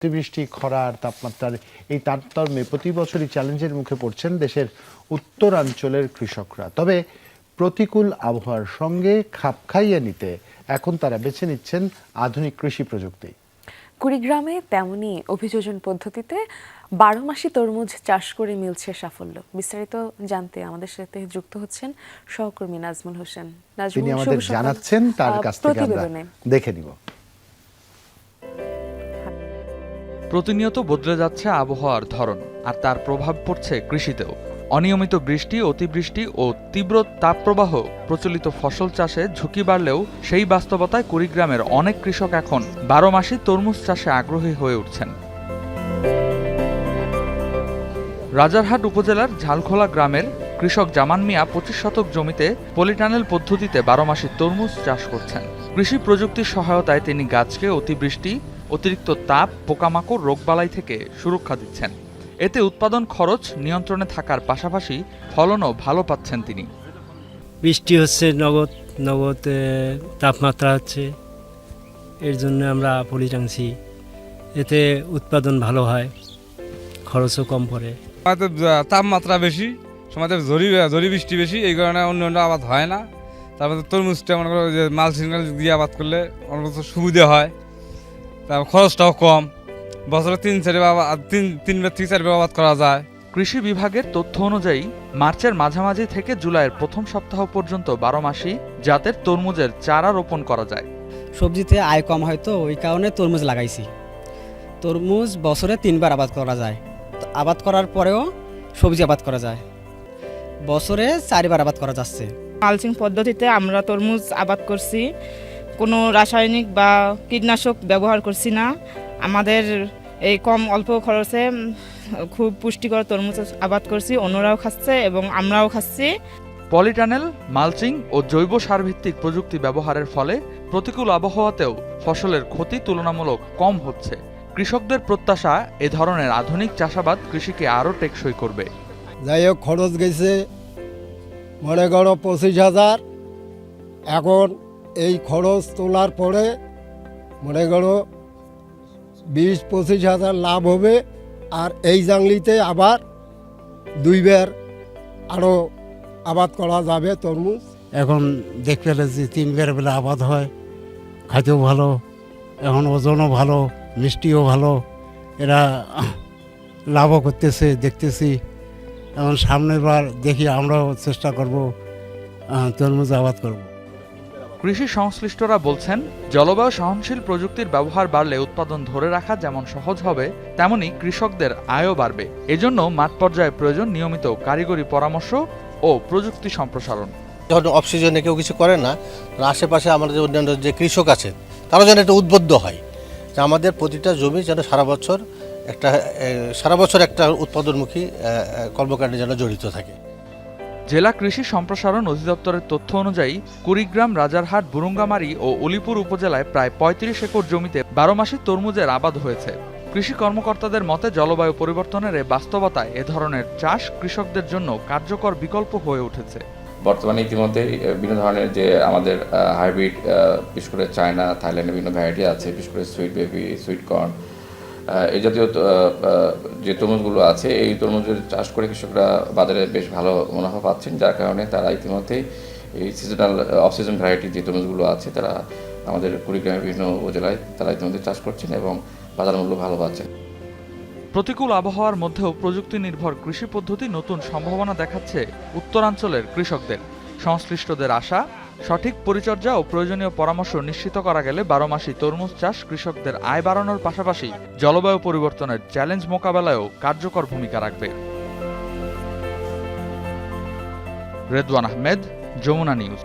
অতিবৃষ্টি, খরার, তাপমাত্রার এই তারতম্যে প্রতি বছরই চ্যালেঞ্জের মুখে পড়ছেন দেশের উত্তরাঞ্চলের কৃষকরা। তবে প্রতিকূল আবহাওয়ার সঙ্গে খাপ খাইয়ে নিতে এখন তারা বেছে নিচ্ছেন আধুনিক কৃষি প্রযুক্তি। কুড়িগ্রামে তেমনি অভিযোজন পদ্ধতিতে 12 মাসি তরমুজ চাষ করে মিলছে সাফল্য। বিস্তারিত জানতে আমাদের সাথে যুক্ত হচ্ছেন সহকর্মী নাজমুল হোসেন। তিনি আমাদের জানাচ্ছেন, তার কাছ থেকে আমরা দেখে নিব। প্রতিনিয়ত বদলে যাচ্ছে আবহাওয়ার ধরন, আর তার প্রভাব পড়ছে কৃষিতেও। অনিয়মিত বৃষ্টি, অতিবৃষ্টি ও তীব্র তাপপ্রবাহ প্রচলিত ফসল চাষে ঝুঁকি বাড়লেও সেই বাস্তবতায় কুড়িগ্রামের অনেক কৃষক এখন 12 মাসি তরমুজ চাষে আগ্রহী হয়ে উঠছেন। রাজারহাট উপজেলার ঝালখোলা গ্রামের কৃষক জামান মিয়া 25 শতক জমিতে পলিটানেল পদ্ধতিতে 12 মাসি তরমুজ চাষ করছেন। কৃষি প্রযুক্তির সহায়তায় তিনি গাছকে অতিবৃষ্টি, অতিরিক্ত তাপ, পোকামাকড়, রোগবালাই থেকে সুরক্ষা দিচ্ছেন। এতে উৎপাদন খরচ নিয়ন্ত্রণে থাকার পাশাপাশি ফলনও ভালো পাচ্ছেন তিনি। বৃষ্টি হচ্ছে, নগদ তাপমাত্রা হচ্ছে, এর জন্য আমরা পলি টাঙছি। এতে উৎপাদন ভালো হয়, খরচও কম পড়ে। আমাদের তাপমাত্রা বেশি, আমাদের ঝড়ি বৃষ্টি বেশি, এই কারণে অন্য আবাদ হয় না। তারপরে তরমুজটা মনে করো যে মালচিং দিয়ে আবাদ করলে অনেক সুবিধা হয়, তারপর খরচটাও কম। বছরে তিনবার থেকে চারবার আবাদ করা যায়। কৃষি বিভাগের তথ্য অনুযায়ী মার্চের মাঝামাঝি থেকে জুলাইয়ের প্রথম সপ্তাহ পর্যন্ত 12 মাসি জাতের তরমুজের চারা রোপণ করা যায়। সবজিতে আয় কম হয় তো ওই কারণে তরমুজ লাগাইছি। তরমুজ বছরে 3বার আবাদ করা যায়, আবাদ করার পরেও সবজি আবাদ করা যায়, বছরে 4বার আবাদ করা যাচ্ছে। মালচিং পদ্ধতিতে আমরা তরমুজ আবাদ করছি, কোনো রাসায়নিক বা কীটনাশক ব্যবহার করছি না। আমাদের এই অল্প খরচে খুব পুষ্টিকর তরমুজ আবাদ করছি, অন্যরাও খাচ্ছে এবং আমরাও খাচ্ছি। পলিটানেল, মালচিং ও জৈব সার ভিত্তিক প্রযুক্তি ব্যবহারের ফলে প্রতিকূল আবহাওয়াতেও ফসলের ক্ষতি তুলনামূলক কম হচ্ছে। কৃষকদের প্রত্যাশা, এ ধরনের আধুনিক চাষাবাদ কৃষিকে আরও টেকসই করবে। যাই হোক, খরচ গেছে মনে করো 25,000। এখন এই খরচ তোলার পরে মনে করো 20-25,000 লাভ হবে। আর এই জাংলিতে আবার 2বার আরও আবাদ করা যাবে তরমুজ। এখন দেখতে পেলেছি 3বার বেলা আবাদ হয়, খাইতেও ভালো, এখন ওজনও ভালো, মিষ্টিও ভালো, এরা লাভও করতেছে, দেখতেছি। এখন সামনের বার দেখি আমরাও চেষ্টা করব তরমুজ আবাদ করব। কৃষি সংশ্লিষ্টরা বলছেন, জলবায়ু সহনশীল প্রযুক্তির ব্যবহার বাড়লে উৎপাদন ধরে রাখা যেমন সহজ হবে, তেমনি কৃষকদের আয়ও বাড়বে। এজন্য মাঠ পর্যায়ে প্রয়োজন নিয়মিত কারিগরি পরামর্শ ও প্রযুক্তি সম্প্রসারণ। যখন অফ সিজনে কেউ কিছু করে না, আশেপাশে আমাদের যে অন্যান্য যে কৃষক আছে তারা যেন একটা উদ্বুদ্ধ হয় যে আমাদের প্রতিটা জমি যেন সারা বছর একটা উৎপাদনমুখী কর্মকাণ্ডে যেন জড়িত থাকে। জেলা কৃষি সম্প্রসারণ অধিদপ্তরের তথ্য অনুযায়ী কুড়িগ্রাম, রাজারহাট, বুরুঙ্গামারী ও উলিপুর উপজেলায় প্রায় 35 একর জমিতে 12 মাসি তরমুজের আবাদ হয়েছে। কৃষি কর্মকর্তাদের মতে, জলবায়ু পরিবর্তনের এই বাস্তবতায় এ ধরনের চাষ কৃষকদের জন্য কার্যকর বিকল্প হয়ে উঠেছে। বর্তমানে ইতিমধ্যেই বিভিন্ন ধরনের যে আমাদের হাইব্রিড, বিশেষ করে চায়না, থাইল্যান্ডের বিভিন্ন ভ্যারাইটি আছে, বিশেষ করে সুইট বেবি, সুইট কর্ন, এই জাতীয় যে তরমুজগুলো আছে, এই তরমুজের চাষ করে কৃষকরা বাজারে বেশ ভালো মুনাফা পাচ্ছেন, যার কারণে তারা ইতিমধ্যেই এই সিজনাল, অফ সিজন ভ্যারাইটি যে তরমুজগুলো আছে তারা আমাদের কুড়িগ্রামের বিভিন্ন উপজেলায় তারা ইতিমধ্যে চাষ করছেন এবং বাজার মূল্য ভালো পাচ্ছেন। প্রতিকূল আবহাওয়ার মধ্যেও প্রযুক্তি নির্ভর কৃষি পদ্ধতি নতুন সম্ভাবনা দেখাচ্ছে উত্তরাঞ্চলের কৃষকদের। সংশ্লিষ্টদের আশা, সঠিক পরিচর্যা ও প্রয়োজনীয় পরামর্শ নিশ্চিত করা গেলে 12 মাসি তরমুজ চাষ কৃষকদের আয় বাড়ানোর পাশাপাশি জলবায়ু পরিবর্তনের চ্যালেঞ্জ মোকাবেলায়ও কার্যকর ভূমিকা রাখবে। রেদওয়ান আহমেদ, যমুনা নিউজ।